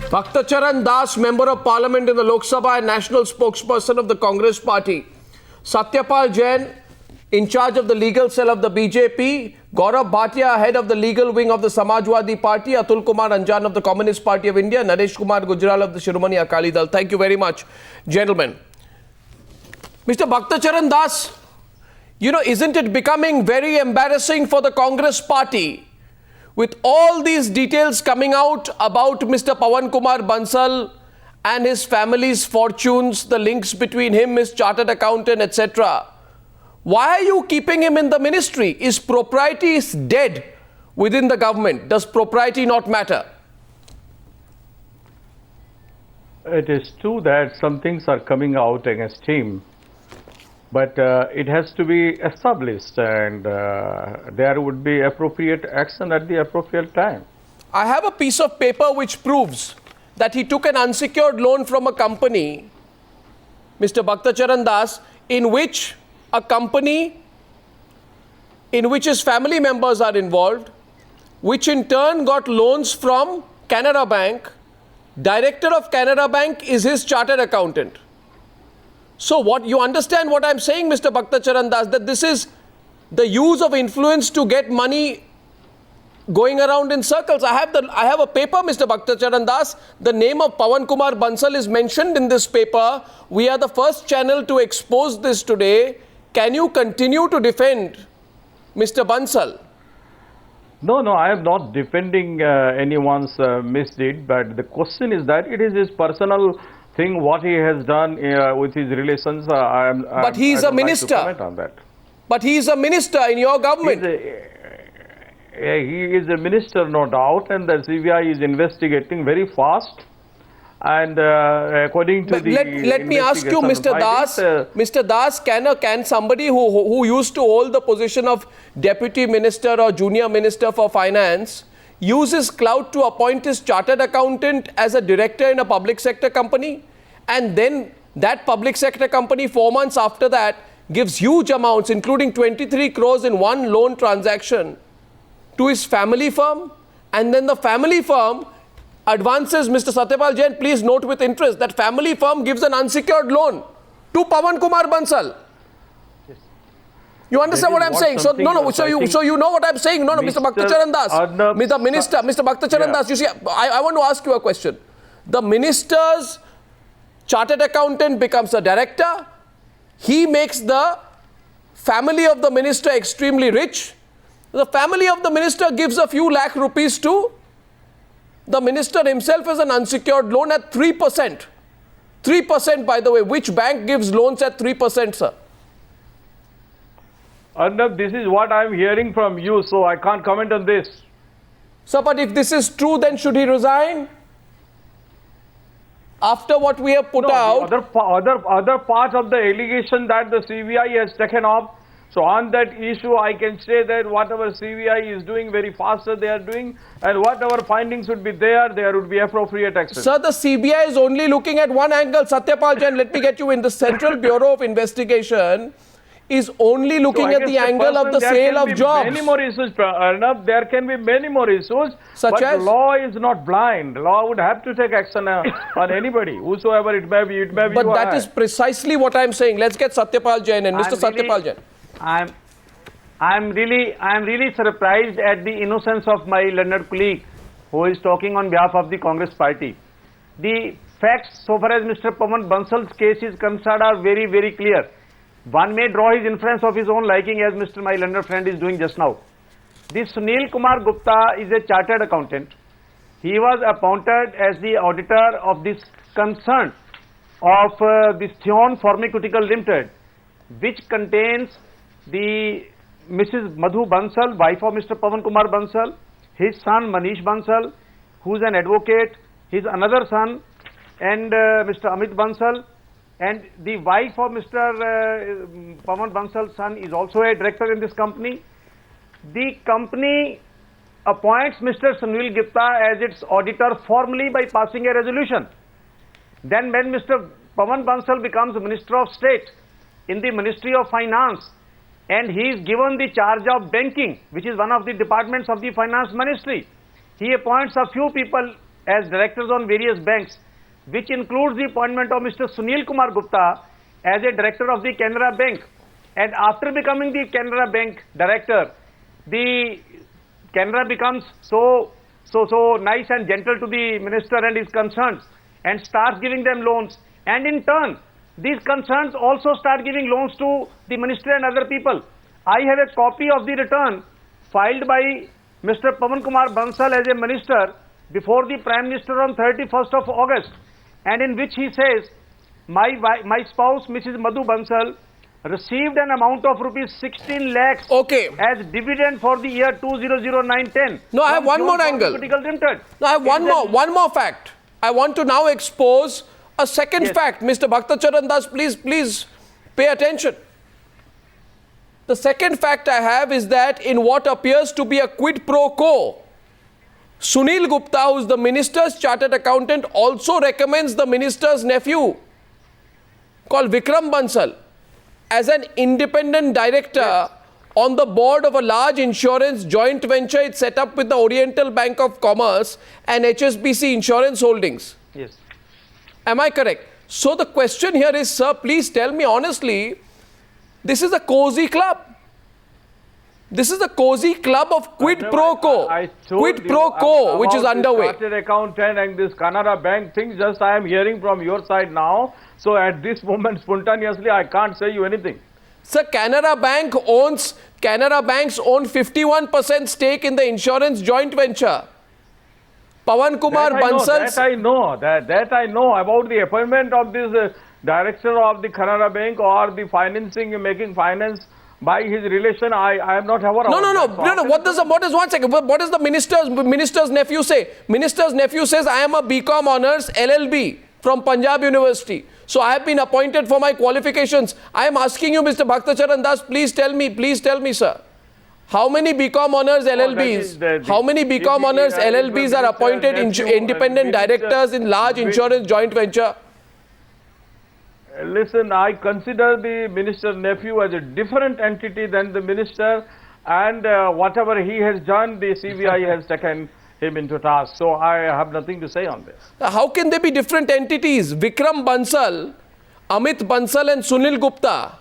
Bhaktacharan Das, Member of Parliament in the Lok Sabha and National Spokesperson of the Congress Party. Satyapal Jain, in charge of the legal cell of the BJP. Gaurav Bhatia, head of the legal wing of the Samajwadi Party. Atul Kumar Anjan of the Communist Party of India. Naresh Kumar Gujral of the Shiromani Akali Dal. Thank you very much, gentlemen. Mr. Bhaktacharan Das, isn't it becoming very embarrassing for the Congress Party with all these details coming out about Mr. Pawan Kumar Bansal and his family's fortunes, the links between him, his chartered accountant, etc.? Why are you keeping him in the ministry? Is propriety dead within the government? Does propriety not matter? It is true that some things are coming out against him, but it has to be established, and there would be appropriate action at the appropriate time. I have a piece of paper which proves that he took an unsecured loan from a company, Mr. Bhaktacharan Das, in which a company in which his family members are involved, which in turn got loans from Canara Bank. Director of Canara Bank is his chartered accountant. So what you understand what I'm saying, Mr. Bhaktacharan Das, that this is the use of influence to get money going around in circles. I have a paper, Mr. Bhaktacharan Das. The name of Pawan Kumar Bansal is mentioned in this paper. We are the first channel to expose this today. Can you continue to defend Mr. Bansal? No, I am not defending anyone's misdeed, but the question is that it is his personal thing, what he has done with his relations. But he is a minister. Like to comment on that. But he is a minister in your government. He is a minister, no doubt, and the CBI is investigating very fast. And according to let me ask you, Mr. Das, Mr. Das, can somebody who used to hold the position of deputy minister or junior minister for finance use his clout to appoint his chartered accountant as a director in a public sector company, and then that public sector company 4 months after that gives huge amounts, including 23 crores in one loan transaction, to his family firm, and then the family firm advances, Mr. Satyapal Jain, please note with interest, that family firm gives an unsecured loan to Pawan Kumar Bansal. Yes. You understand what I'm saying? So you know what I'm saying? No, Mr. Bhaktacharan Das, the minister, Mr. Bhaktacharan Das, you see, I want to ask you a question. The minister's chartered accountant becomes a director. He makes the family of the minister extremely rich. The family of the minister gives a few lakh rupees to the minister himself as an unsecured loan at 3%. 3%, by the way. Which bank gives loans at 3%, sir? Arnab, this is what I'm hearing from you, so I can't comment on this. Sir, but if this is true, then should he resign? After what we have put out. Other parts of the allegation that the CBI has taken up. So on that issue, I can say that whatever CBI is doing, very faster they are doing, and whatever findings would be there would be appropriate action. Sir, the CBI is only looking at one angle. Satyapal Jain, let me get you in. The Central Bureau of Investigation is only looking at the angle of the sale of jobs. Many more issues, Arnab. There can be many more issues, such as law is not blind. Law would have to take action on anybody, whosoever it may be. But that is precisely what I am saying. Let's get Satyapal Jain and Mr. Satyapal Jain. I'm really surprised at the innocence of my learned colleague who is talking on behalf of the Congress party. The facts so far as Mr. Pawan Bansal's case is concerned are very, very clear. One may draw his inference of his own liking, as my learned friend is doing just now. This Sunil Kumar Gupta is a chartered accountant. He was appointed as the auditor of this concern of this Theon Pharmaceutical Limited, which contains the Mrs. Madhu Bansal, wife of Mr. Pawan Kumar Bansal, his son Manish Bansal, who is an advocate, his another son, and Mr. Amit Bansal, and the wife of Mr. Pawan Bansal's son is also a director in this company. The company appoints Mr. Sunil Gupta as its auditor formally by passing a resolution. Then when Mr. Pawan Bansal becomes Minister of State in the Ministry of Finance, and he is given the charge of banking, which is one of the departments of the finance ministry, he appoints a few people as directors on various banks, which includes the appointment of Mr. Sunil Kumar Gupta as a director of the Canara Bank. And after becoming the Canara Bank director, the Canara becomes so nice and gentle to the minister and his concerns and starts giving them loans. And in turn, these concerns also start giving loans to the minister and other people. I have a copy of the return filed by Mr. Pawan Kumar Bansal as a minister before the Prime Minister on 31st of August, and in which he says, my spouse, Mrs. Madhu Bansal, received an amount of rupees 16 lakhs as dividend for the year 2009-10. No, I have one more angle. No, I have one more fact. I want to now expose a second fact. Mr. Bhaktacharan Das, please pay attention. The second fact I have is that in what appears to be a quid pro quo, Sunil Gupta, who is the minister's chartered accountant, also recommends the minister's nephew, called Vikram Bansal, as an independent director on the board of a large insurance joint venture it's set up with the Oriental Bank of Commerce and HSBC Insurance Holdings. Yes. Am I correct? So the question here is, sir, please tell me honestly, this is a cozy club. This is a cozy club of quid pro quo. Quid pro quo, which is underway. Chartered accountant and this Canara Bank thing, just I am hearing from your side now. So at this moment, spontaneously, I can't say you anything. Sir, Canara Banks own 51% stake in the insurance joint venture. Pawan Kumar Bansal. That I know about the appointment of this director of the Canara Bank or the financing, making finance by his relation. I am not aware of. No. What does the minister's nephew say? Minister's nephew says, I am a BCom honors LLB from Punjab University. So I have been appointed for my qualifications. I am asking you, Mr. Bhaktacharan Das, please tell me, sir. How many BCom honors LLBs? How many BCom honors LLBs are appointed independent directors in large insurance joint venture? Listen, I consider the minister's nephew as a different entity than the minister, and whatever he has done, the CBI has taken him into task. So I have nothing to say on this. How can they be different entities? Vikram Bansal, Amit Bansal and Sunil Gupta.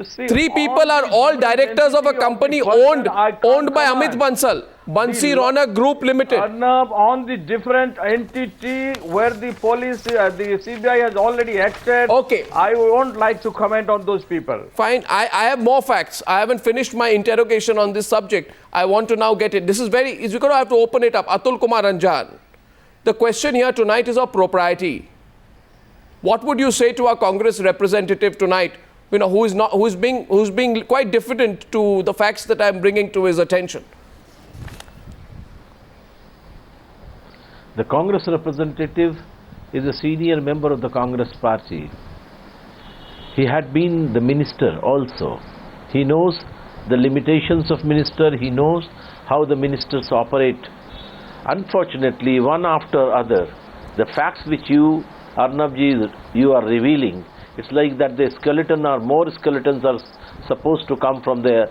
See, three people are all directors of a company owned by Amit Bansal, Bansi Ronak Group Limited. On the different entity where the police, the CBI has already acted. Okay. I won't like to comment on those people. Fine. I have more facts. I haven't finished my interrogation on this subject. I want to now get it. We're going to have to open it up. Atul Kumar Ranjan. The question here tonight is of propriety. What would you say to our Congress representative tonight, who's being quite diffident to the facts that I'm bringing to his attention? The Congress representative is a senior member of the Congress party. He had been the minister also. He knows the limitations of minister. He knows how the ministers operate. Unfortunately, one after other, the facts which you, Arnabji, you are revealing, it's like that the skeleton or more skeletons are supposed to come from the,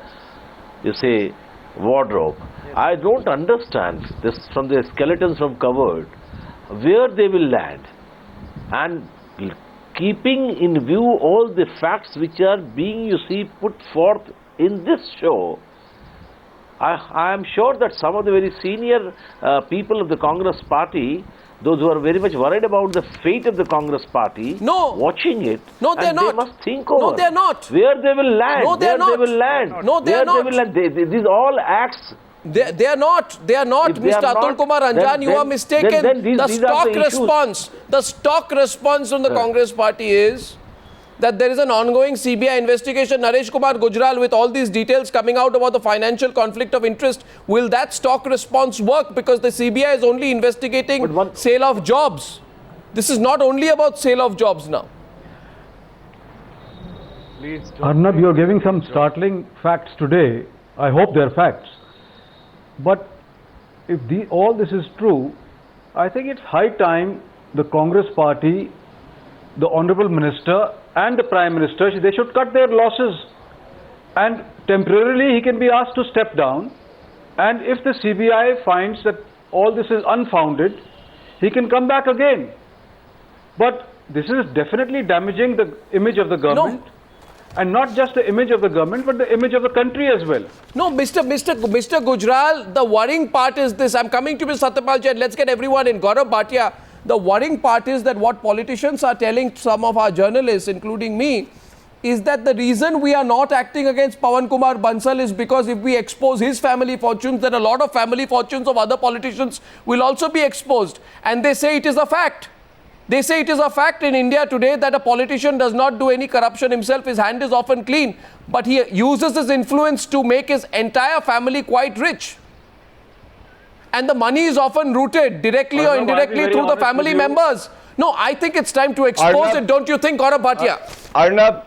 wardrobe. Yes. I don't understand this from the skeletons from cupboard, where they will land. And keeping in view all the facts which are being, put forth in this show, I am sure that some of the very senior people of the Congress party, those who are very much worried about the fate of the Congress party, watching it, they're not. They must think over. No, they're not. Where they will land. No, they're not. They will land. No, they're not. These all acts. They are not. They are not, Mr. Atul Kumar Ranjan. You are mistaken. The stock response from the Congress party is that there is an ongoing CBI investigation. Naresh Kumar Gujral, with all these details coming out about the financial conflict of interest, will that stock response work? Because the CBI is only investigating sale of jobs. This is not only about sale of jobs now. Arnab, you are giving some startling facts today. I hope they are facts. But if all this is true, I think it's high time the Congress party, the Honorable Minister and the Prime Minister, they should cut their losses, and temporarily he can be asked to step down, and if the CBI finds that all this is unfounded, he can come back again. But this is definitely damaging the image of the government. No. And not just the image of the government, but the image of the country as well. No, Mr. Gujral, the worrying part is this. I'm coming to Mr. Satyapal Jain. Let's get everyone in. Gaurav Bhatia, the worrying part is that what politicians are telling some of our journalists, including me, is that the reason we are not acting against Pawan Kumar Bansal is because if we expose his family fortunes, then a lot of family fortunes of other politicians will also be exposed. And they say it is a fact. They say it is a fact in India today that a politician does not do any corruption himself. His hand is often clean, but he uses his influence to make his entire family quite rich. And the money is often rooted directly or indirectly through the family members. No, I think it's time to expose it. Don't you think, Gaurav Bhatia? Arnab,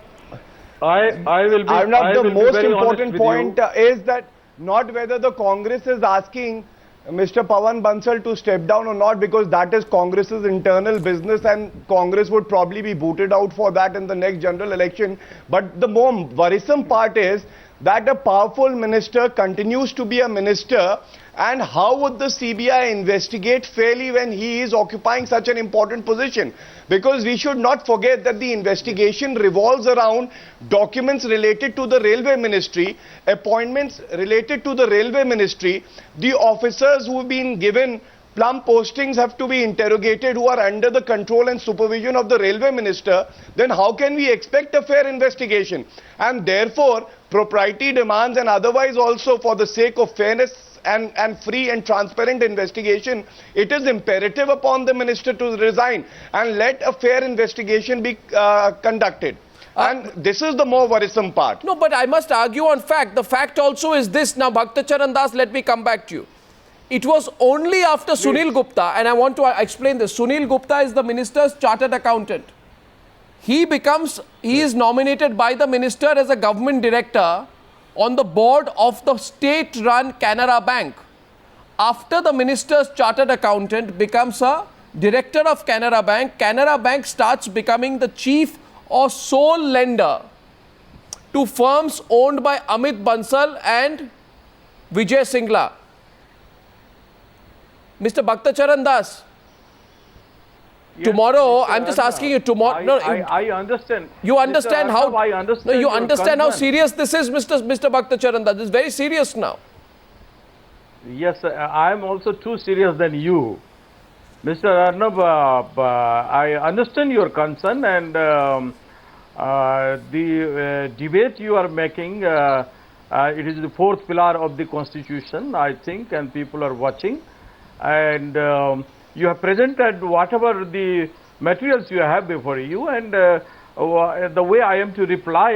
Arnab, the most important point is that not whether the Congress is asking Mr. Pawan Bansal to step down or not, because that is Congress's internal business and Congress would probably be booted out for that in the next general election. But the more worrisome part is that a powerful minister continues to be a minister, and how would the CBI investigate fairly when he is occupying such an important position? Because we should not forget that the investigation revolves around documents related to the railway ministry, appointments related to the railway ministry. The officers who have been given plum postings have to be interrogated, who are under the control and supervision of the railway minister. Then how can we expect a fair investigation? And therefore, propriety demands, and otherwise also for the sake of fairness and free and transparent investigation, it is imperative upon the minister to resign and let a fair investigation be conducted. And this is the more worrisome part. No, but I must argue on fact. The fact also is this. Now, Bhakta Charan Das, let me come back to you. It was only after Sunil Gupta, and I want to explain this. Sunil Gupta is the minister's chartered accountant. He is nominated by the minister as a government director on the board of the state-run Canara Bank. After the minister's chartered accountant becomes a director of Canara Bank starts becoming the chief or sole lender to firms owned by Amit Bansal and Vijay Singla. Mr. Bhakta Charan Das, tomorrow, I'm just asking you tomorrow. I understand. You understand how? I understand. You understand how serious this is, Mr. Bhakta Charan Das. This is very serious now. Yes, I am also too serious than you. Mr. Arnab, I understand your concern, and the debate you are making, it is the fourth pillar of the Constitution, I think, and people are watching. And you have presented whatever the materials you have before you, and the way I am to reply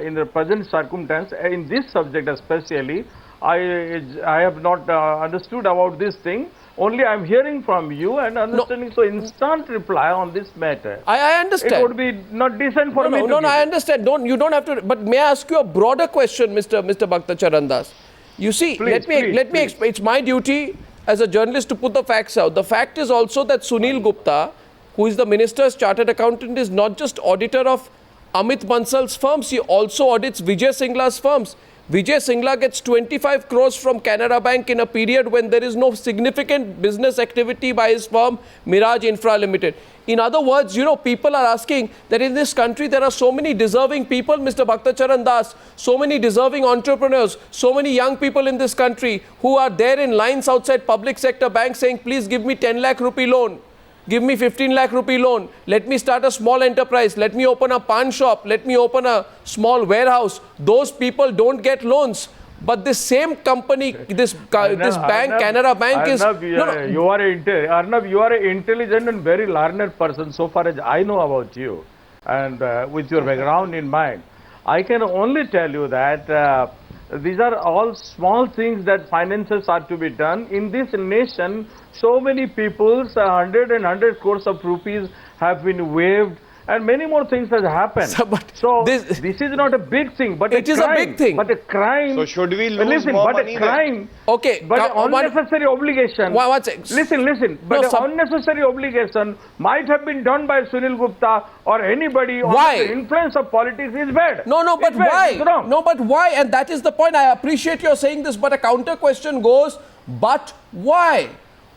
in the present circumstance, in this subject especially, I have not understood about this thing. Only I am hearing from you and understanding. No. So instant reply on this matter. I understand. It would be not decent for me to I understand. You don't have to. But may I ask you a broader question, Mr. Bhakta Charan Das? You see, let me explain. It's my duty as a journalist to put the facts out. The fact is also that Sunil Gupta, who is the minister's chartered accountant, is not just auditor of Amit Bansal's firms, he also audits Vijay Singla's firms. Vijay Singla gets 25 crores from Canara Bank in a period when there is no significant business activity by his firm, Mirage Infra Limited. In other words, people are asking that in this country there are so many deserving people, Mr. Bhakta Charan Das, so many deserving entrepreneurs, so many young people in this country who are there in lines outside public sector banks saying, please give me 10 lakh rupee loan. Give me 15 lakh rupee loan. Let me start a small enterprise. Let me open a pan shop. Let me open a small warehouse. Those people don't get loans. But this same company, this bank, Canara Bank is... Arnab, you are an intelligent and very learned person so far as I know about you. And with your background in mind, I can only tell you that these are all small things that finances are to be done. In this nation, so many people's 100 crores of rupees have been waived, and many more things has happened. So this is not a big thing, but it is a big thing. But a crime. So should we lose more money? But a crime. Okay. But unnecessary obligation. Listen. But unnecessary obligation might have been done by Sunil Gupta or anybody. Why? The influence of politics is bad. No, but why? No, but why? And that is the point. I appreciate your saying this, but a counter question goes, but why?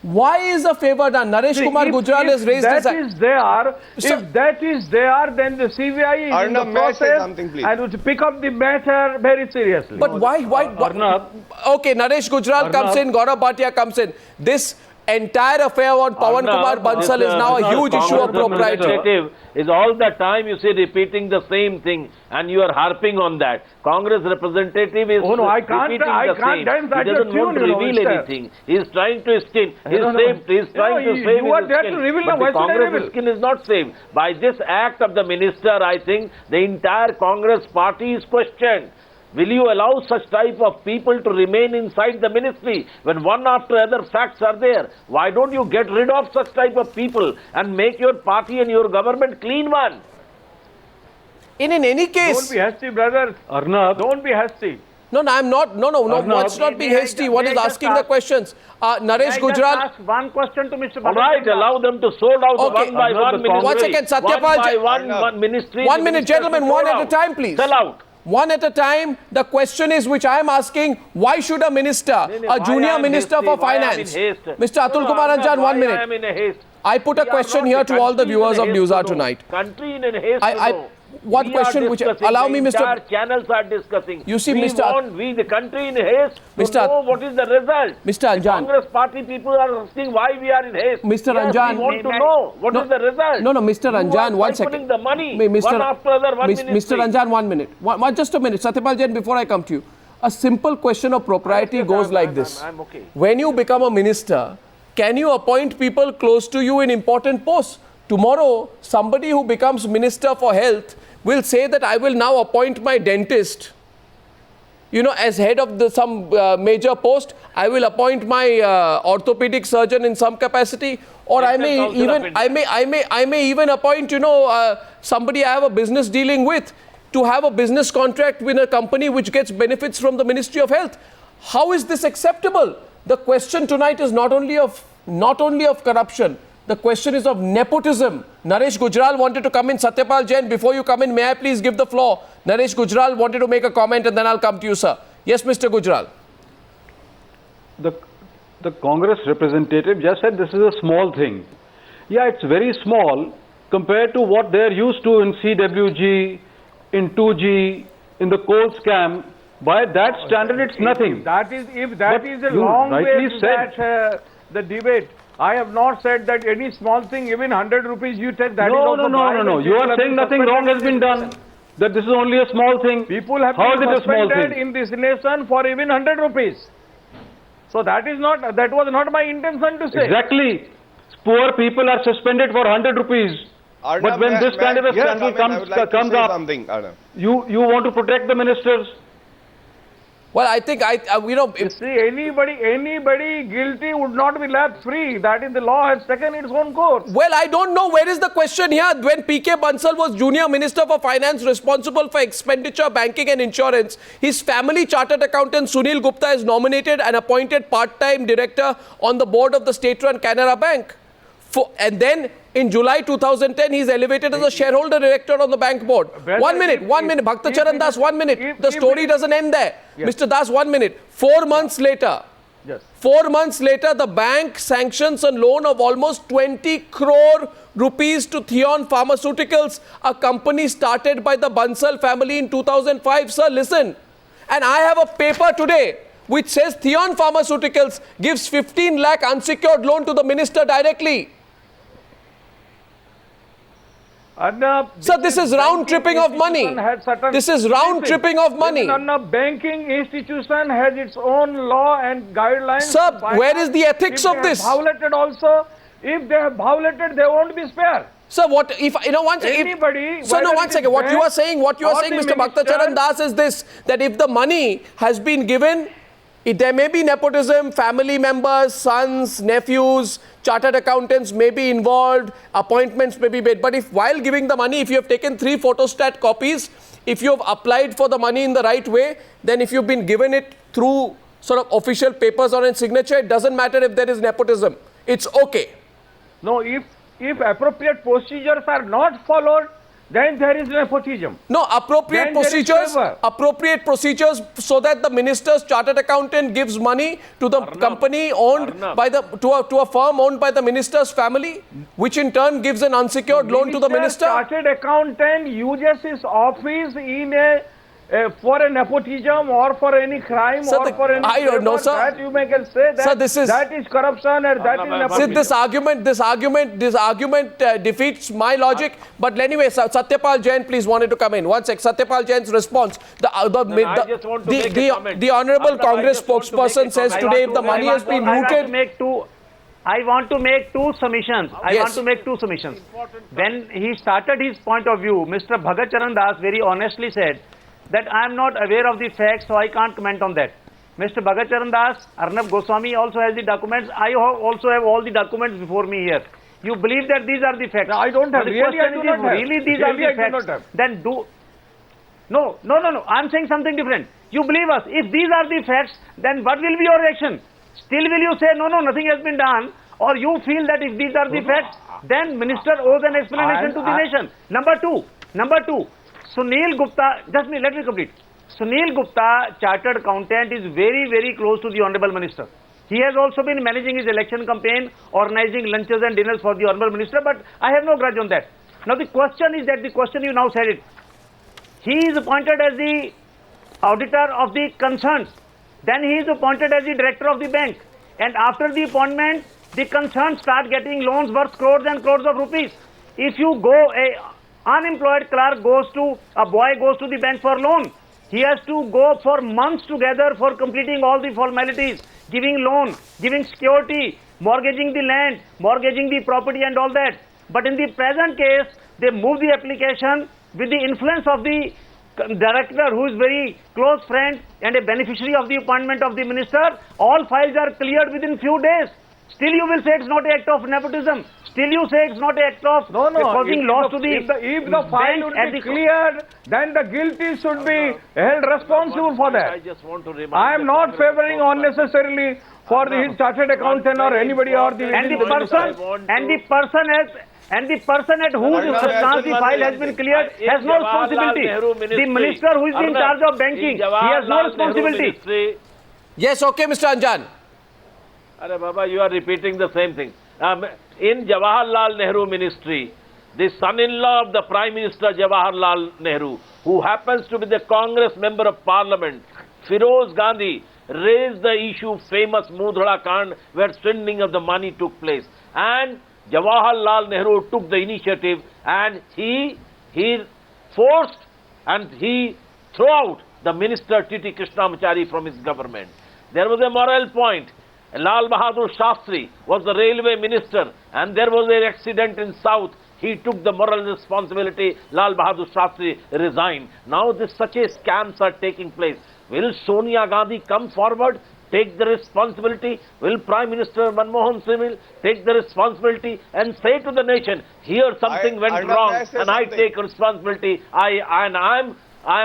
Why is a favor done? Naresh Kumar Gujral has raised that his... is there, Sir, if that is there, then the CBI is in the Arnab, may I say process something, please? and would pick up the matter very seriously. But why? Arnab, Okay, Naresh Gujral comes in, Gaurav Bhatia comes in. This entire affair on Pawan Kumar Bansal is now a huge issue of propriety. Representative is all the time you see repeating the same thing and you are harping on that. Congress representative is I can't dance that he doesn't want to reveal anything. He is trying to skin. He is trying to save you are his there skin. to reveal But now. the Congress skin is not saved. By this act of the minister, I think the entire Congress party is questioned. Will you allow such type of people to remain inside the ministry when one after other facts are there? Why don't you get rid of such type of people and make your party and your government clean one? In any case... Don't be hasty, brother. Arnab, Don't be hasty. No, I'm not. No. What's not being hasty? One is asking the questions. Naresh Gujral... ask one question to Mr. All right, allow them to sort out Okay. one by one ministry. 1 second, Satyapal. One by one ministry. 1 minute, gentlemen, one at a time, please. Sell out. One at a time. The question is, which I am asking, why should a minister, a junior minister for finance, Mr. Atul Kumar Anjan, 1 minute. I am in a haste. I put a question here to all the viewers of Newshour tonight. Country in a haste. What We question are which discussing, allow me, the Mr. entire channels are discussing. You see, we Mr. We the country in haste to Mr. know what is the result. Mr. Anjan. Congress party people are asking why we are in haste. Mr. Yes, Anjan. we want to know what is the result. No, Mr. You Anjan, are 1 siphoning second. the money, Mr. one after other, one Mr. ministry. Anjan, 1 minute. Just a minute. Satyapal Jain, before I come to you. A simple question of propriety goes like this. I'm okay. When you become a minister, can you appoint people close to you in important posts? Tomorrow, somebody who becomes Minister for Health will say that I will now appoint my dentist, as head of some major post. I will appoint my orthopedic surgeon in some capacity, or I may even appoint, somebody I have a business dealing with to have a business contract with a company which gets benefits from the Ministry of Health. How is this acceptable? The question tonight is not only of corruption. The question is of nepotism. Naresh Gujral wanted to come in. Satyapal Jain, before you come in, may I please give the floor? Naresh Gujral wanted to make a comment and then I'll come to you, sir. Yes, Mr. Gujral. the Congress representative just said this is a small thing. Yeah, it's very small compared to what they're used to in CWG, in 2G, in the coal scam. By that standard, it's nothing. If that is a you long way rightly to said- that, the debate. I have not said that any small thing, even 100 rupees you take, that is No. also bribe. You are saying nothing wrong has been done. That this is only a small thing. People have How is been it a small suspended thing? in this nation for even 100 rupees. So that was not my intention to say. Exactly. Poor people are suspended for 100 rupees. Arnab, But when this kind of a scandal comes up, something, Arnab. you want to protect the ministers. Well, I think, You see, anybody guilty would not be left free. That is, the law has taken its own course. well, I don't know where is the question here. When P.K. Bansal was Junior Minister for Finance responsible for expenditure, banking and insurance, his family chartered accountant Sunil Gupta is nominated and appointed part-time director on the board of the state-run Canara Bank. And then in July 2010, he is elevated as a shareholder director on the bank board. Well, 1 minute. Bhakta Charan Das, 1 minute. The story doesn't end there. Yes. Mr. Das, 1 minute. 4 months later, Yes. 4 months later, the bank sanctions a loan of almost 20 crore rupees to Theon Pharmaceuticals, a company started by the Bansal family in 2005. Sir, listen. And I have a paper today which says Theon Pharmaceuticals gives 15 lakh unsecured loan to the minister directly. Sir, this is round tripping of money. This is round tripping of money. A banking institution has its own law and guidelines. Sir, where is the ethics of this? Violated also. If they have violated, they won't be spared. Sir, what if one second? Anybody, Sir, no, whether 1 it is second. What you are saying, or Mr. Bhakta Charan Das, is this: that if the money has been given, there may be nepotism, family members, sons, nephews, chartered accountants may be involved, appointments may be made. But if while giving the money, if you have taken 3 photostat copies, if you have applied for the money in the right way, then if you've been given it through sort of official papers or in signature, it doesn't matter if there is nepotism. It's okay. No, if appropriate procedures are not followed, then there is nepotism. No, appropriate Then there is procedures, favor. appropriate procedures so that the minister's chartered accountant gives money to the company owned by the, to a firm owned by the minister's family, which in turn gives an unsecured loan to the minister. Chartered accountant uses his office in for a nepotism or for any crime Sir, or for any I don't know, sir. that you may can say that Sir, this is- that is corruption and that is nepotism. See, this argument defeats my logic. But anyway, Satyapal Jain, please wanted to come in. One sec. Satyapal Jain's response. I just want to make a comment. The honourable Arnab, Congress I just want to spokesperson make a says comment. today if the money has been routed. I want to make two submissions. When he started his point of view, Mr. Bhagat Charan Das very honestly said that I am not aware of the facts, so I can't comment on that. Mr. Bhagat Charan Das, Arnab Goswami also has the documents. I also have all the documents before me here. You believe that these are the facts? No, I don't have. But the Really, I question do is, not have. really these Really, are I the do not facts? have. Then do. No. I'm saying something different. You believe us. If these are the facts, then what will be your reaction? Still will you say, no, nothing has been done? Or you feel that if these are the facts, then minister owes an explanation to the nation. Number two, Sunil Gupta, let me complete. Sunil Gupta, chartered accountant, is very, very close to the Honorable Minister. He has also been managing his election campaign, organizing lunches and dinners for the Honorable Minister, but I have no grudge on that. Now the question is that, the question you now said it. He is appointed as the auditor of the concerns. Then he is appointed as the director of the bank. And after the appointment, the concerns start getting loans worth crores and crores of rupees. If you go, unemployed clerk a boy goes to the bank for loan. He has to go for months together for completing all the formalities, giving loan, giving security, mortgaging the land, mortgaging the property and all that. But in the present case, they move the application with the influence of the director, who is very close friend and a beneficiary of the appointment of the minister. All files are cleared within few days. Still you will say it's not an act of nepotism. Still you say it's not an act of causing loss to the if the file would be cleared, then the guilty should be held responsible for that. I just want to remind I am the not Congress favoring spokesperson. unnecessarily for the chartered accountant or anybody or the and the person at whose substance the file has been cleared has no responsibility. The minister who is in charge of banking, he has no responsibility. Yes, okay, Mr. Anjan. Arey Baba, you are repeating the same thing. In Jawaharlal Nehru ministry, the son-in-law of the Prime Minister Jawaharlal Nehru, who happens to be the Congress member of Parliament, Firoz Gandhi, raised the issue famous Mudhra Kand, where swindling of the money took place. And Jawaharlal Nehru took the initiative and he forced and he threw out the minister T.T. Krishnamachari from his government. There was a moral point. Lal Bahadur Shastri was the railway minister and there was an accident in South. He took the moral responsibility. Lal Bahadur Shastri resigned. Now such a scams are taking place. Will Sonia Gandhi come forward, take the responsibility? Will Prime Minister Manmohan Singh take the responsibility and say to the nation, here something went wrong and I take responsibility. I'm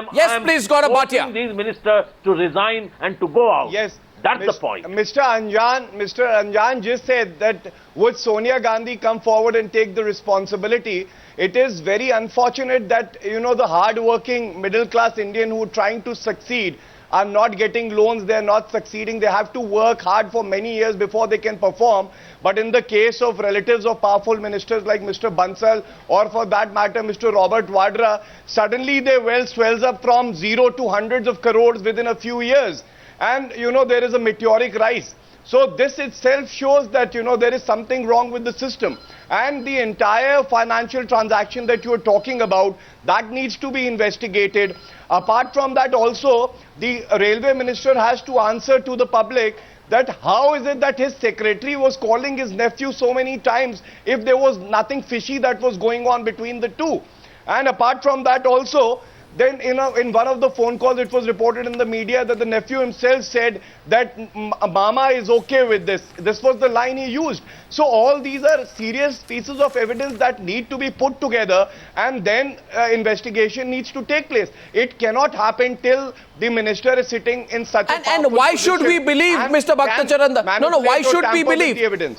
Please, Gaurav Bhatia. forcing these ministers to resign and to go out. Yes. That's the point. Mr. Anjan just said that would Sonia Gandhi come forward and take the responsibility? It is very unfortunate that, the hard-working middle-class Indian who are trying to succeed are not getting loans, they are not succeeding, they have to work hard for many years before they can perform. But in the case of relatives of powerful ministers like Mr. Bansal or for that matter Mr. Robert Vadra, suddenly their wealth swells up from zero to hundreds of crores within a few years. And there is a meteoric rise. So this itself shows that there is something wrong with the system, and the entire financial transaction that you are talking about, that needs to be investigated. Apart from that also, the railway minister has to answer to the public that how is it that his secretary was calling his nephew so many times if there was nothing fishy that was going on between the two. And apart from that also, Then, in one of the phone calls, it was reported in the media that the nephew himself said that Mama is okay with this. This was the line he used. So all these are serious pieces of evidence that need to be put together, and then investigation needs to take place. It cannot happen till the minister is sitting in such a And why should we believe Mr. Bhakta Charan Das? No, why should we believe?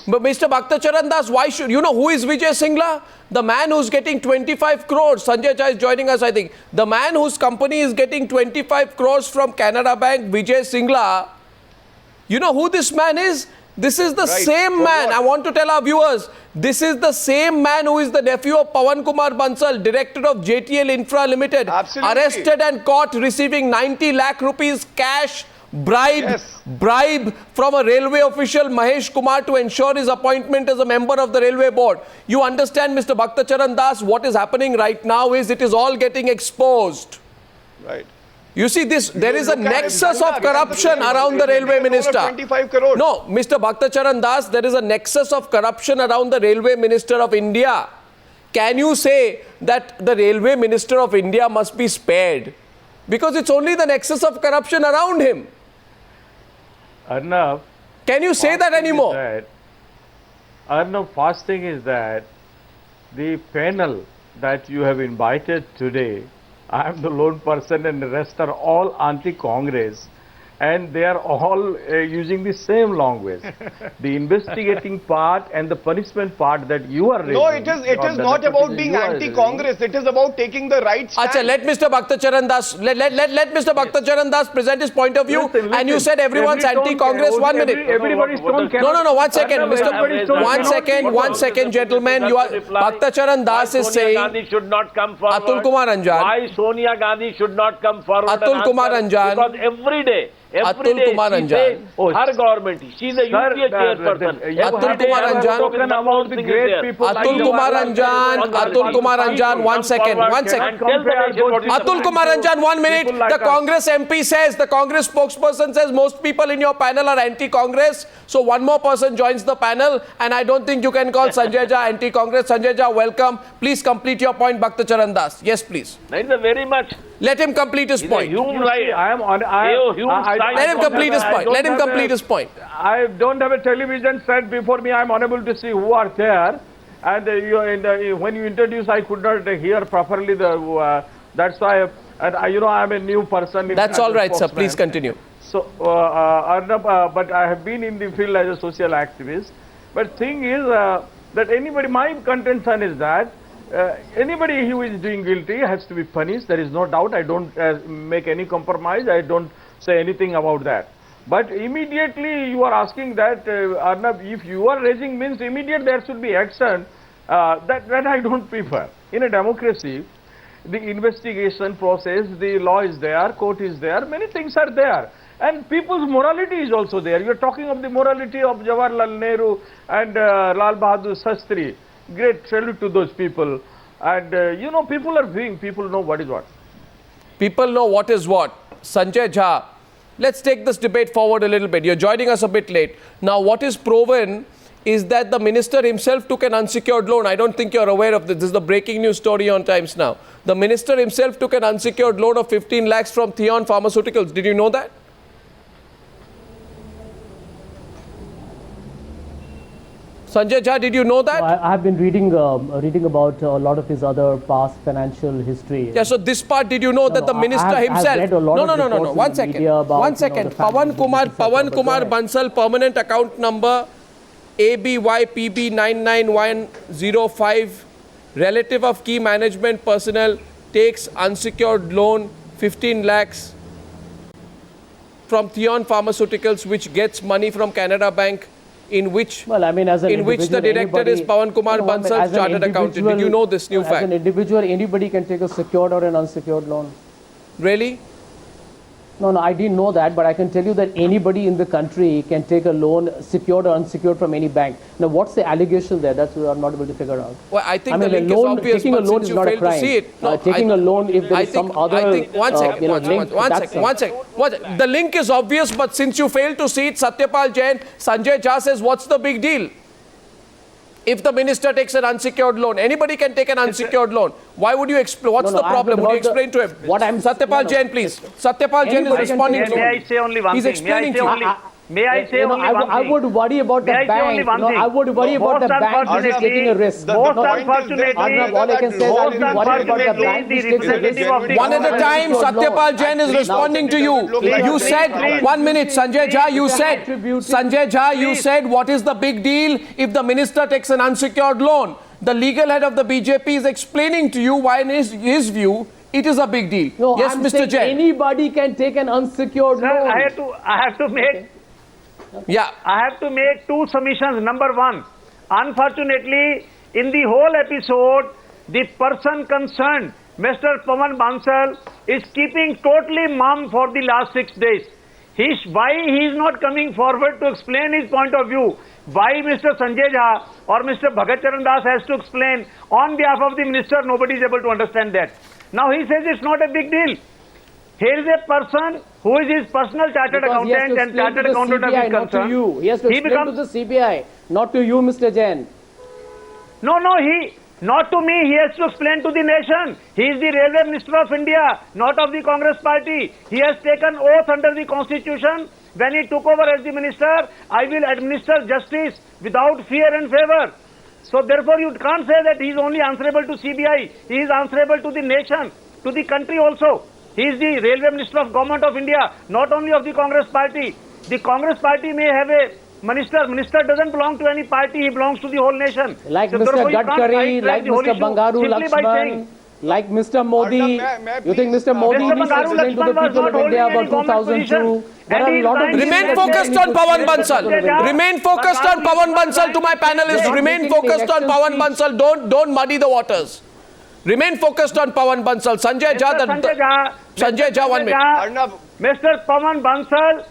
But Mr. Bhakta Charan Das, why should, who is Vijay Singla? The man who's getting 25 crores. Sanjay Jha is joining us, I think. The man whose company is getting 25 crores from Canara Bank, Vijay Singla. You know who this man is? This is the same man. I want to tell our viewers, this is the same man who is the nephew of Pawan Kumar Bansal, director of JTL Infra Limited, arrested and caught receiving 90 lakh rupees cash bribe from a railway official, Mahesh Kumar, to ensure his appointment as a member of the railway board. You understand, Mr. Bhakta Charan Das, what is happening right now is it is all getting exposed. Right. You see this, there is a nexus of corruption around the railway minister. 25 crores. No, Mr. Bhakta Charan Das, there is a nexus of corruption around the railway minister of India. Can you say that the railway minister of India must be spared? Because it's only the nexus of corruption around him. Arnav, can you say that anymore? Arnav, first thing is that the panel that you have invited today, I am the lone person and the rest are all anti-Congress, and they are all using the same language. The investigating part and the punishment part that you are raising. No, it is not about being anti-Congress. It is about taking the right stand. Achha, let Mr. Bhakta Charan Das, let Mr. Bhakta Charan Das present his point of view. Listen, and you said everyone's anti-Congress. 1 minute. Everybody's tone No, 1 second. One second, gentlemen. You are, Bhakta Charan Das is saying, Gandhi should not come forward. Atul Kumar Anjan. Why Sonia Gandhi should not come forward? Atul Kumar Anjan. Because every day Atul Kumar Anjan. Her government, she is a UPA chairperson. Atul Kumar Anjan. Atul Kumar Anjan. Atul Kumar Anjan. 1 second. Atul Kumar Anjan, 1 minute. The Congress MP says, the Congress spokesperson says most people in your panel are anti-Congress. So one more person joins the panel, and I don't think you can call Sanjay Jha anti-Congress. Sanjay Jha, welcome. Please complete your point, Bhakta Charan Das. Yes, please. Thank you very much. Let him complete his point. Let him complete his point. Let him complete his point. I don't have a television set before me. I am unable to see who are there. And when you introduce, I could not hear properly. That's why. And I am a new person. That's all right, sir. Please continue. So, but I have been in the field as a social activist. But thing is that anybody, my contention is that anybody who is doing guilty has to be punished. There is no doubt. I don't make any compromise. I don't say anything about that. But immediately you are asking that, Arnab, if you are raising means immediate there should be action. That I don't prefer. In a democracy, the investigation process, the law is there, court is there, many things are there. And people's morality is also there. You are talking of the morality of Jawaharlal Nehru and Lal Bahadur Shastri. Great salute to those people. And people are doing, people know what is what. People know what is what. Sanjay Jha, let's take this debate forward a little bit. You're joining us a bit late. Now, what is proven is that the minister himself took an unsecured loan. I don't think you're aware of this. This is the breaking news story on Times Now. The minister himself took an unsecured loan of 15 lakhs from Theon Pharmaceuticals. Did you know that? Sanjay Jha, did you know that? No, I have been reading about a lot of his other past financial history. Yeah, so this part, did you know that the minister himself... No. 1 second. Pawan Kumar Bansal, permanent account number ABYPB 99105, relative of key management personnel, takes unsecured loan 15 lakhs from Theon Pharmaceuticals, which gets money from Canada Bank, in which the director is Pawan Kumar Bansal, chartered accountant. Did you know this new fact? As an individual, anybody can take a secured or an unsecured loan. Really? No, I didn't know that, but I can tell you that anybody in the country can take a loan, secured or unsecured, from any bank. Now, what's the allegation there? That's what I'm not able to figure out. Well, I think the link is obvious, taking a loan is not a crime. See it. No, taking a loan, if there is some other link. One second. The link is obvious, but since you failed to see it, Satyapal Jain, Sanjay Jha says, what's the big deal? if the minister takes an unsecured loan? Anybody can take an unsecured loan. Why would you explain? What's the problem? Would you explain to him? What I'm Satyapal Jain, please. Satyapal Jain is Anybody can responding take to May I you. say only one He's thing? explaining to you. May I say only one thing? I would worry about the May I say bank. only one thing? I would worry about the Most bank which is taking a risk. Most point is unfortunately, Arnab, all I can say is I would be worried about the bank which takes a risk. One at a time, Satyapal Jain is responding to you. You said, 1 minute, Sanjay Jha, you said, Sanjay Jha, you said, what is the big deal if the minister takes an unsecured loan? The legal head of the BJP is explaining to you why in his view, it is a big deal. No, Yes, I'm Mr. saying Jain. anybody can take an unsecured sir, loan. I have to make Yeah. I have to make two submissions. Number one, unfortunately, in the whole episode, the person concerned, Mr. Pawan Bansal, is keeping totally mum for the last 6 days. Why he is not coming forward to explain his point of view? Why Mr. Sanjay Jha or Mr. Bhagat Charan Das has to explain on behalf of the minister? Nobody is able to understand that. Now he says it's not a big deal. Here is a person who is his personal chartered Because he has accountant to and explain chartered to the accountant of CBI, his not to concern. you. He has to explain to the CBI, not to you, Mr. Jain. No, not to me. He has to explain to the nation. He is the Railway Minister of India, not of the Congress Party. He has taken oath under the Constitution. When he took over as the minister, I will administer justice without fear and favor. So therefore, you can't say that he is only answerable to CBI. He is answerable to the nation, to the country also. He is the Railway Minister of Government of India, not only of the Congress Party. The Congress Party may have a minister. Minister doesn't belong to any party. He belongs to the whole nation. Like So Mr. therefore, you can't Gadkari, sidetrack like the whole Mr. issue Bangaru simply by Lakshman, saying, like Mr. Modi. Arnab, You think please, Mr. Modi Mr. needs to Bangaru explain to the Lakshman was people not of India holding any about government 2002? position. There And are he a lot of resigned. Remain issues focused that on need to Pawan explain to Bansal. people of India. Remain focused on Pawan Bansal to my panelists. You're Remain making focused on election Pawan speech. Bansal. Don't muddy the waters. Remain focused on Pawan Bansal. Sanjay Jha, Sanjay Jha, 1 minute. Arnab, Mr. Pawan Bansal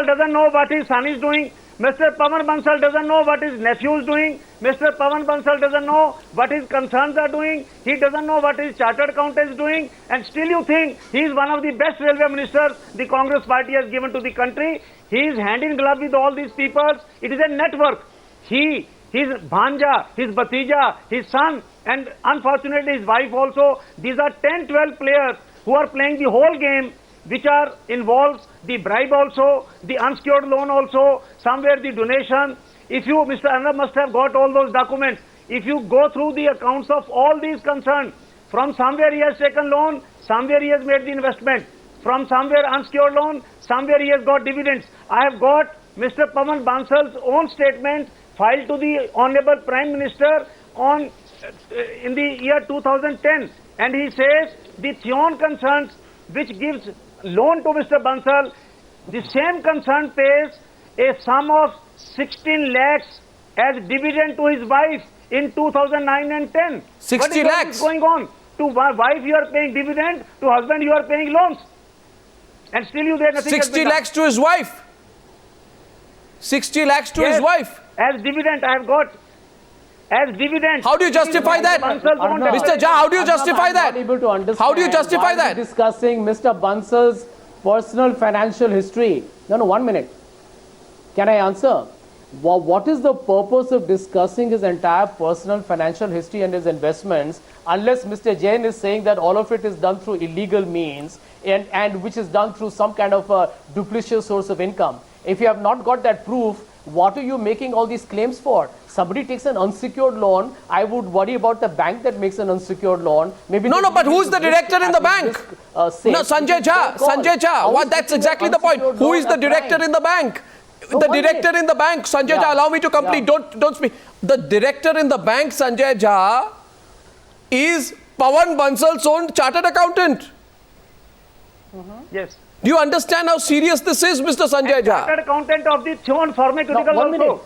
doesn't know what his son is doing. Mr. Pawan Bansal doesn't know what his nephew is doing. Mr. Pawan Bansal doesn't know what his concerns are doing. He doesn't know what his chartered accountant is doing. And still you think he is one of the best railway ministers the Congress party has given to the country. He is hand in glove with all these people. It is a network. His bhanja, his bhatija, his son, and unfortunately his wife also. These are 10-12 players who are playing the whole game, which are involves the bribe also, the unsecured loan also, somewhere the donation. If you, Mr. Arnab must have got all those documents. If you go through the accounts of all these concerned, from somewhere he has taken loan, somewhere he has made the investment. From somewhere unsecured loan, somewhere he has got dividends. I have got Mr. Pawan Bansal's own statement filed to the Honorable Prime Minister on in the year 2010, and he says the Thion concerns which gives loan to Mr. Bansal, the same concern pays a sum of 16 lakhs as dividend to his wife in 2009 and 10. 60 what lakhs is going on? To wife you are paying dividend, to husband you are paying loans, and still you there nothing. 60 lakhs to his wife. 60 lakhs to his wife. As dividend I have got. As dividend. How do you justify that? Mr. Jha, how do you justify that? I'm not able to understand. How do you justify why that? we're discussing Mr. Bansal's personal financial history. No, 1 minute. Can I answer? What is the purpose of discussing his entire personal financial history and his investments unless Mr. Jain is saying that all of it is done through illegal means and which is done through some kind of a duplicitous source of income? If you have not got that proof, what are you making all these claims for? Somebody takes an unsecured loan, I would worry about the bank that makes an unsecured loan. Maybe No, but who's the director in the bank? No, Sanjay Jha. What? That's exactly the point. Who is the director in the bank? The director in the bank, Sanjay Jha, allow me to complete. Don't speak. The director in the bank, Sanjay Jha, is Pawan Bansal's own chartered accountant. Yes. Do you understand how serious this is, Mr. Sanjay Jha? Chartered accountant of the Thion pharmaceutical No, 1 minute. also.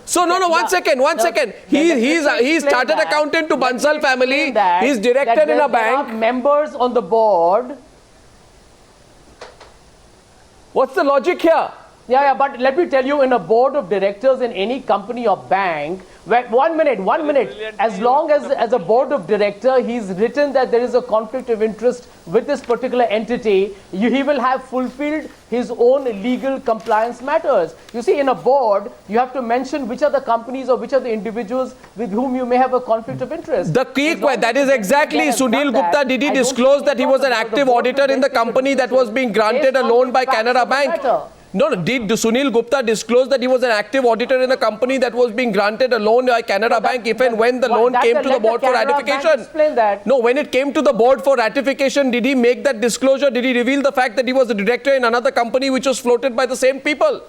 So one second. He's chartered accountant to Bansal family. He's director in a bank. There are members on the board. What's the logic here? Yeah, but let me tell you, in a board of directors in any company or bank, where, one minute, as long as a board of director, he's written that there is a conflict of interest with this particular entity, he will have fulfilled his own legal compliance matters. You see, in a board, you have to mention which are the companies or which are the individuals with whom you may have a conflict of interest. The key question, that is exactly, Sunil Gupta, did he disclose that he was an active auditor in the company that was being granted a loan by Canara Bank? No, did Sunil Gupta disclose that he was an active auditor in a company that was being granted a loan by Canara Bank if and when the loan came to the board for ratification? Explain that. No, when it came to the board for ratification, did he make that disclosure? Did he reveal the fact that he was a director in another company which was floated by the same people?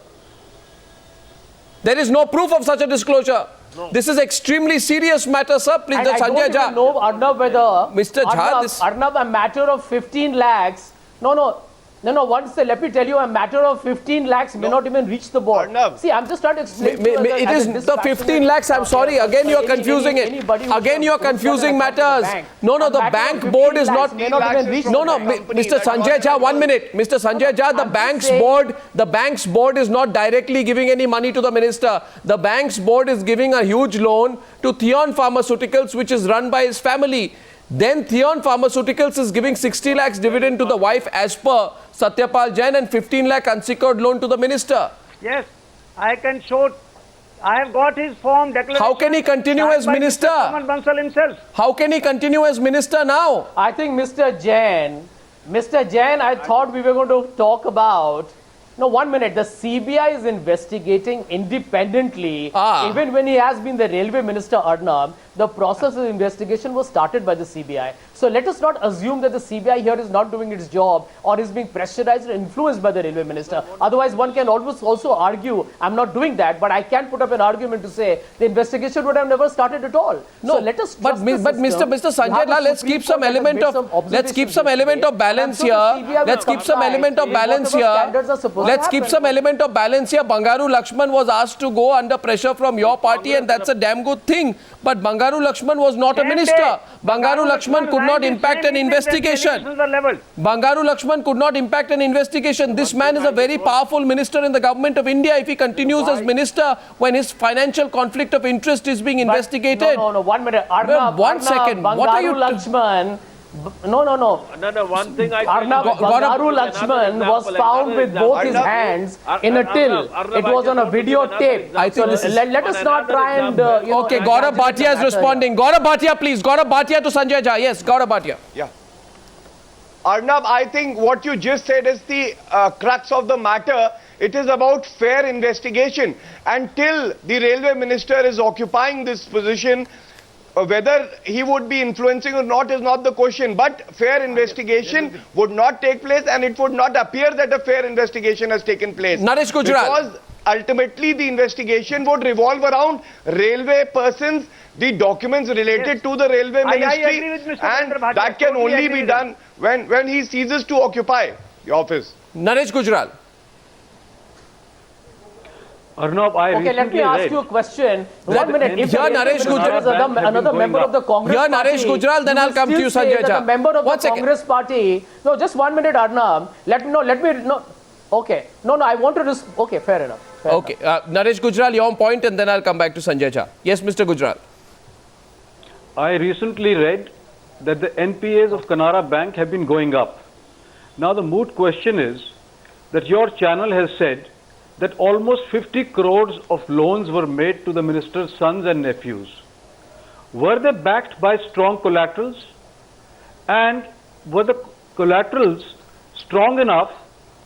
There is no proof of such a disclosure. No. This is extremely serious matter, sir. Please, and Sanjay Jha. I don't know, Arnab, whether Mr. Jha, Arnab, a matter of 15 lakhs. No, let me tell you, a matter of 15 lakhs may not even reach the board. Arnab. See, I'm just trying to explain. It is the 15 lakhs, I'm sorry, again you are confusing it. Again you are confusing matters. No, the bank board is not. No, Mr. Sanjay Jha, 1 minute. Mr. Sanjay Jha, the bank's board is not directly giving any money to the minister. The bank's board is giving a huge loan to Theon Pharmaceuticals, which is run by his family. Then Theon Pharmaceuticals is giving 60 lakhs dividend to the wife as per Satyapal Jain and 15 lakh unsecured loan to the minister. Yes, I can show. I have got his form declaration. How can he continue as minister? Pawan Bansal himself. How can he continue as minister now? I think Mr. Jain, I thought we were going to talk about. No, 1 minute. The CBI is investigating independently. Even when he has been the railway minister, Arnab, the process of investigation was started by the CBI. So let us not assume that the CBI here is not doing its job or is being pressurized or influenced by the railway minister. Otherwise, one can always also argue, I'm not doing that, but I can put up an argument to say the investigation would have never started at all. No, so let us. But Mr. Sanjay Lal, let's keep some element of balance here. Let's keep some element of balance here. Let's keep some element of balance here. Bangaru Lakshman was asked to go under pressure from your party, and that's a damn good thing. But Bangaru Lakshman was not a minister. Bangaru Lakshman could not impact an investigation. Bangaru Lakshman could not impact an investigation. This man is a very powerful minister in the government of India. If he continues as minister when his financial conflict of interest is being investigated. No, 1 minute. Arnab, one second. What are you? Lakshman. No. One thing I Bangaru Lakshman was found with both his hands in a till. It was on a videotape. So let us not try and. Okay, Gaurav Bhatia is responding. Gaurav Bhatia, please. Gaurav Bhatia to Sanjay Jha. Yes, Gaurav Bhatia. Yeah. Arnab, I think what you just said is the crux of the matter. It is about fair investigation. Until the railway minister is occupying this position, whether he would be influencing or not is not the question, but fair investigation would not take place, and it would not appear that a fair investigation has taken place. Naresh Gujral. Because ultimately the investigation would revolve around railway persons, the documents related to the railway ministry, I agree with Mr. and that can only be done when he ceases to occupy the office. Naresh Gujral. Arnab, let me ask you a question. 1 minute. If Naresh Gujral, another member of the Congress party, Naresh Gujral, then I'll come to you, Sanjay Jha. A member of the Congress party. No, just 1 minute, Arnab. Okay. No, I want to just. Okay, fair enough. Naresh Gujral, your point, and then I'll come back to Sanjay Jha. Yes, Mr. Gujral. I recently read that the NPAs of Canara Bank have been going up. Now the moot question is that your channel has said that almost 50 crores of loans were made to the minister's sons and nephews. Were they backed by strong collaterals? And were the collaterals strong enough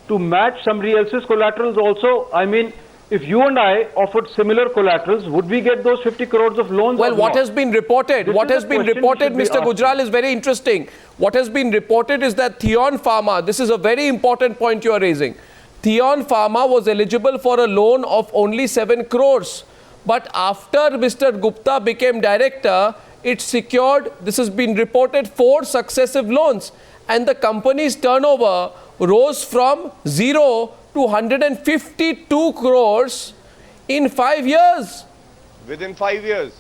to match somebody else's collaterals also? I mean, if you and I offered similar collaterals, would we get those 50 crores of loans? Well, what has been reported, Mr. Gujral, is very interesting. What has been reported is that Theon Pharma, this is a very important point you are raising. Theon Pharma was eligible for a loan of only 7 crores. But after Mr. Gupta became director, it secured, this has been reported, 4 successive loans. And the company's turnover rose from 0 to 152 crores in 5 years. Within 5 years.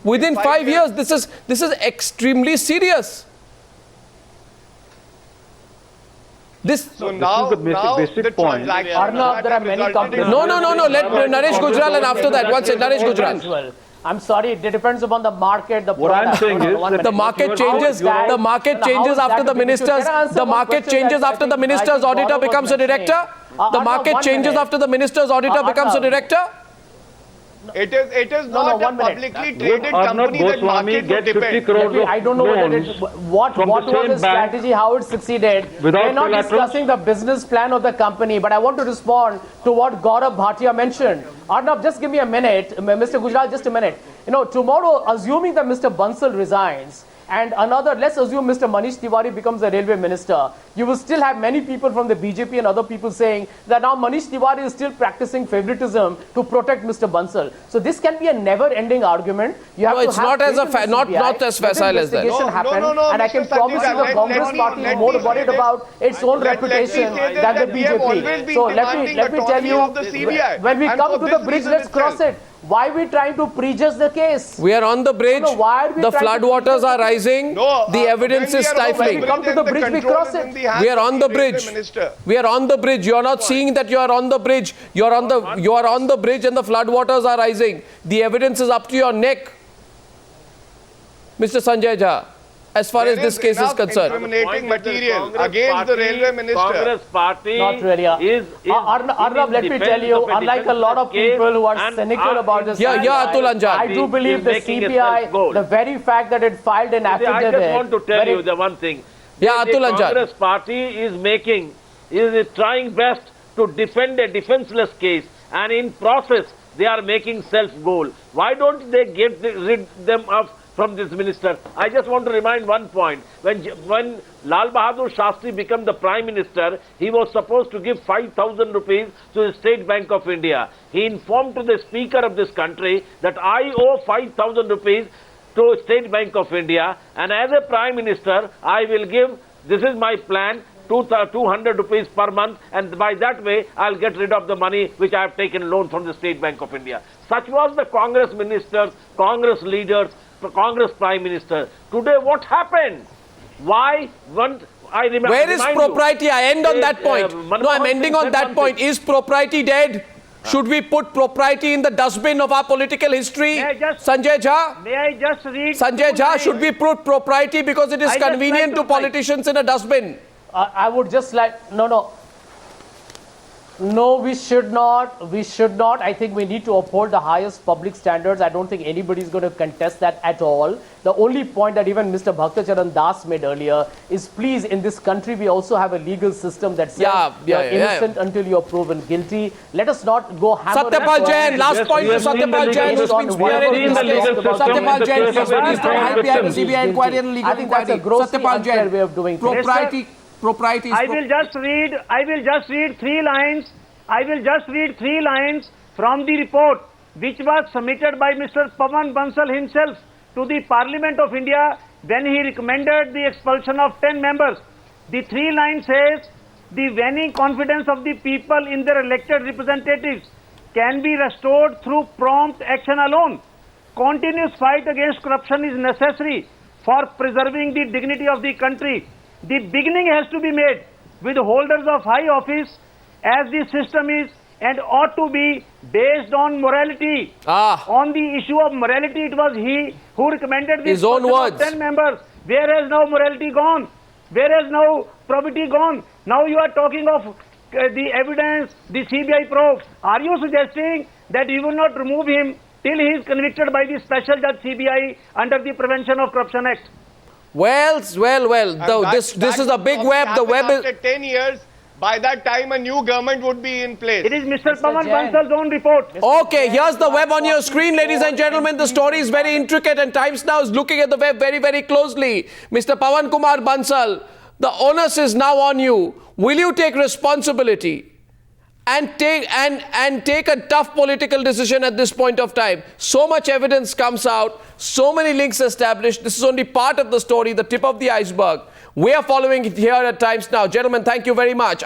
Within 5 years. This is extremely serious. So now the basic point. Arnav, there are many companies. No. Let Naresh Gujral and after that, one second, Naresh Gujral. I'm sorry, it depends upon the market. What I'm saying is that The market changes. The market changes after the ministers. The market changes after the minister's auditor becomes a director. The market changes after the minister's auditor becomes a director. It is not a publicly traded company that market would depend. I don't know what was the strategy, how it succeeded. We're not discussing the business plan of the company, but I want to respond to what Gaurav Bhatia mentioned. Arnav, just give me a minute. Mr. Gujral, just a minute. Tomorrow, assuming that Mr. Bansal resigns, and let's assume Mr. Manish Tiwari becomes the railway minister, you will still have many people from the BJP and other people saying that now Manish Tiwari is still practicing favoritism to protect Mr. Bansal. So this can be a never-ending argument. You have it's not as facile as that. No, and I can promise you the Congress party is more worried about its own reputation than the BJP. So let me tell you, when we come to the bridge, let's cross it. Why are we trying to prejudge the case? We are on the bridge. The floodwaters are rising. The evidence is stifling. When we come to the bridge, we cross it. We are on the bridge. We are on the bridge. You are not seeing that you are on the bridge. You are on the bridge and the floodwaters are rising. The evidence is up to your neck, Mr. Sanjay Jha, as far as this case is concerned. Incriminating material against the railway minister. Congress party Not really. Arnav, let me tell you, unlike a lot of people who are cynical about this, Atul Anjan. I do believe the CBI, the very fact that it filed an affidavit. I just want to tell you the one thing. Atul Anjan. Congress party is trying best to defend a defenseless case, and in process they are making self-goal. Why don't they get rid them of from this minister? I just want to remind one point. When Lal Bahadur Shastri became the Prime Minister, he was supposed to give 5,000 rupees to the State Bank of India. He informed to the Speaker of this country that I owe 5,000 rupees to State Bank of India, and as a Prime Minister, I will give, this is my plan, 200 rupees per month, and by that way, I'll get rid of the money which I have taken loan from the State Bank of India. Such was the Congress ministers, Congress leaders, Congress Prime Minister. Today, what happened? Why? Where is propriety? I end on that point. No, I'm ending on that point. Is propriety dead? Should we put propriety in the dustbin of our political history? Sanjay Jha? May I just read? Sanjay Jha, should we put propriety because it is convenient to politicians in a dustbin? I would just like, no, we should not. We should not. I think we need to uphold the highest public standards. I don't think anybody is going to contest that at all. The only point that even Mr. Bhaktacharan Das made earlier is, please, in this country, we also have a legal system that says you're innocent until you're proven guilty. Let us not go hammer. Satyapal Jain, last point to Satyapal Jain, who's been spearheading this case. Satyapal Jain, please don't hide behind the CBI inquiry and legal inquiry. That's a grossly unfair way of doing things. Propriety. I will just read 3 lines. I will just read 3 lines from the report which was submitted by Mr. Pawan Bansal himself to the Parliament of India when he recommended the expulsion of 10 members. The 3 lines says, the waning confidence of the people in their elected representatives can be restored through prompt action alone. Continuous fight against corruption is necessary for preserving the dignity of the country. The beginning has to be made with holders of high office, as the system is and ought to be based on morality. On the issue of morality, it was he who recommended his own words. 10 members. Where has now morality gone? Where has now probity gone? Now you are talking of the evidence, the CBI probe. Are you suggesting that you will not remove him till he is convicted by the special judge CBI under the Prevention of Corruption Act? Well. This is a big web. The web is. After 10 years, by that time, a new government would be in place. It is Mr. Pawan Bansal's own report. Okay, here's the web on your screen, ladies and gentlemen. The story is very intricate, and Times Now is looking at the web very, very closely. Mr. Pawan Kumar Bansal, the onus is now on you. Will you take responsibility and take a tough political decision at this point of time? So much evidence comes out, so many links established. This is only part of the story, the tip of the iceberg. We are following it here at Times Now. Gentlemen, thank you very much.